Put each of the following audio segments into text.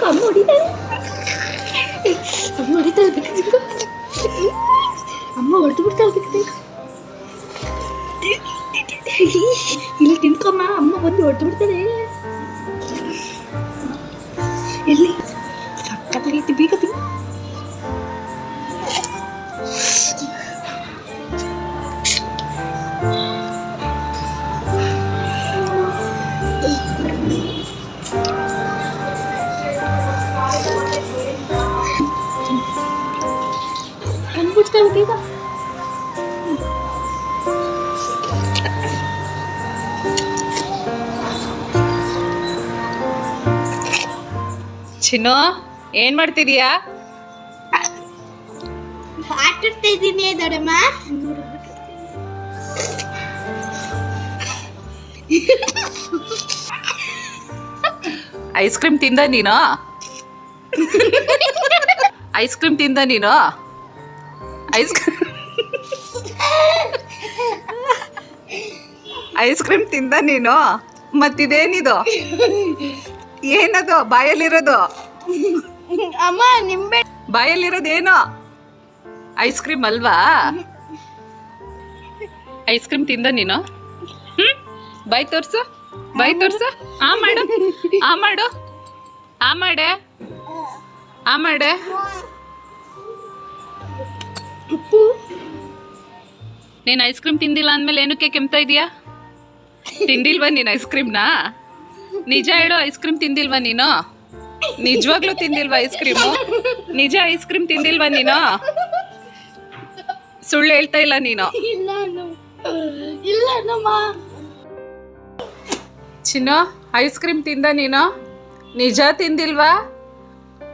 ಅಮ್ಮ ಹೊಡಿತಾಳೆ, ಅಮ್ಮ ಹೊಡಿತಾಳೆ ಬೇಕು, ಅಮ್ಮ ಹೊಡೆದು ಬಿಡ್ತಾಳೆ ಬೇಕು. ಇಲ್ಲಿ ತಿನ್ಕೊಮ್ಮ, ಅಮ್ಮ ಬಂದು ಹೊಡೆದು ಬಿಡ್ತಾಳೆ. ಎಲ್ಲಿ ಸಕ್ಕತ್ತಾಗೈತಿ, ಬೇಗ ತಿನ್ನು. ಬಂದ್ಬಿಡ್ತಾಳೆ ಬೇಗ. ಚಿನ್ನು, ಏನ್ ಮಾಡ್ತಿದೀಯಾ? ಆಟಾಡ್ತಾ ಇದ್ದೀನಿ ದೊಡ್ಡಮ್ಮ. ಐಸ್ ಕ್ರೀಮ್ ತಿಂದ ನೀನು? ಐಸ್ ಕ್ರೀಮ್ ತಿಂದ ನೀನು? ಐಸ್ ಕ್ರೀಮ್ ತಿಂದ ನೀನು? ಮತ್ತಿದೇನಿದು? ಏನದು ಬಾಯಲ್ಲಿರೋದು? ಅಮ್ಮ ನಿಂಬೆ ಬಾಯಲ್ಲಿರೋದೇನೋ ಐಸ್ ಕ್ರೀಮ್ ಅಲ್ವಾ? ಐಸ್ ಕ್ರೀಮ್ ತಿಂದ ನೀನು? ಬಾಯ್ ತೋರ್ಸು, ಬಾಯ್ ತೋರ್ಸು. ಆ ಮಾಡು, ಆ ಮಾಡು, ಆ ಮಾಡೆ, ಆ ಮಾಡೆ. ನೀನು ಐಸ್ ಕ್ರೀಮ್ ತಿಂದಿಲ್ಲ ಅಂದ್ಮೇಲೆ ಏನಕ್ಕೆ ಕೆಮ್ತಾ ಇದೀಯಾ? ತಿಂದಿಲ್ವಾ ನೀನು ಐಸ್ ಕ್ರೀಮ್ನ? ನಿಜ ಹೇಳು, ಐಸ್ ಕ್ರೀಮ್ ತಿಂದಿಲ್ವಾ ನೀನು? ನಿಜವಾಗ್ಲೂ ತಿಂದಿಲ್ವಾ ಐಸ್ ಕ್ರೀಮು? ನಿಜ ಐಸ್ ಕ್ರೀಮ್ ತಿಂದಿಲ್ವಾ ನೀನು? ಸುಳ್ಳು ಹೇಳ್ತಾ ಇಲ್ಲ ನೀನು. ಇಲ್ಲ ನಮ್ಮ ಚಿನ್ನು, ಐಸ್ ಕ್ರೀಮ್ ತಿಂದ ನೀನು? ನಿಜ ತಿಂದಿಲ್ವಾ?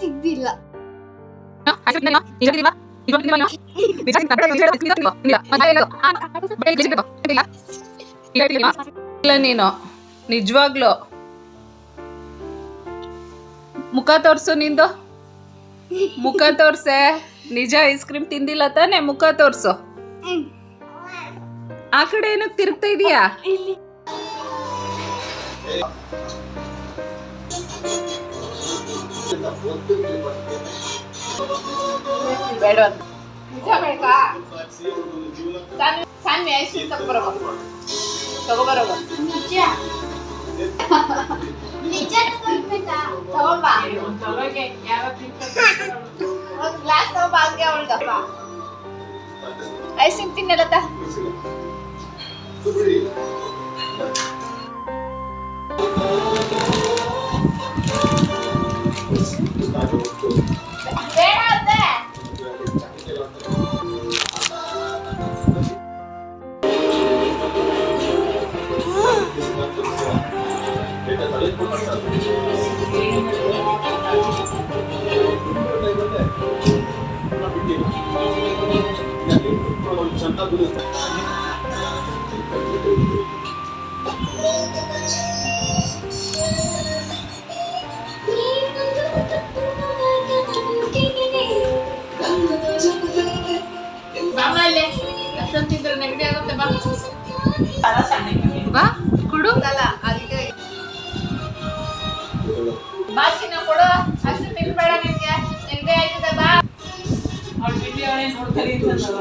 ತಿಂದಿಲ್ಲ. ಇಲ್ಲ ನೀನು ನಿಜವಾಗ್ಲು. ಮುಖ ತೋರ್ಸು ನಿಂದು, ಮುಖ ತೋರ್ಸೆ. ನಿಜ ಐಸ್ ಕ್ರೀಮ್ ತಿಂದಿಲ್ಲ ತಾನೆ? ಮುಖ ತೋರ್ಸು. ಆ ಕಡೆ ಏನಕ್ಕೆ ತಿರುಗ್ತಾ ಇದೀಯಾ? ಬೇಡ ನಿಜ ಬೇಕಾ? ಸಾನ್ವಿ ಐಸ್ ಕ್ರೀಮ್ ತಗೋಬರೋದು. ನಿಜ ನಿಜ ತಗೊಳ್ಬೇಕಾ? ತಗೊಂಬಾ, ತಗೋಗೆ ಒಂದು ಗ್ಲಾಸ್ ತಗೊಂಬ. ಹಂಗೆ ಅವಳ್ದಪ್ಪ ಐಸ್ ಕ್ರೀಮ್ ತಿನ್ನಲತ್ತ. ಬೇಡ ಅತ್ತೆ. ಬಾ ಕೊಡು. ಬಾ ಚಿನ್ನ ಕೊಡು. ಅಷ್ಟು ತಿನ್ಬೇಡ, ನಿನ್ಗೆ ನೆಗಡಿ ಆಯ್ತದ. ಬಾ. ಅವ್ಳ ಬಿಡಿ, ಅವಳೇ ನೋಡ್ತಾರೆ ಅಂತಂದವ.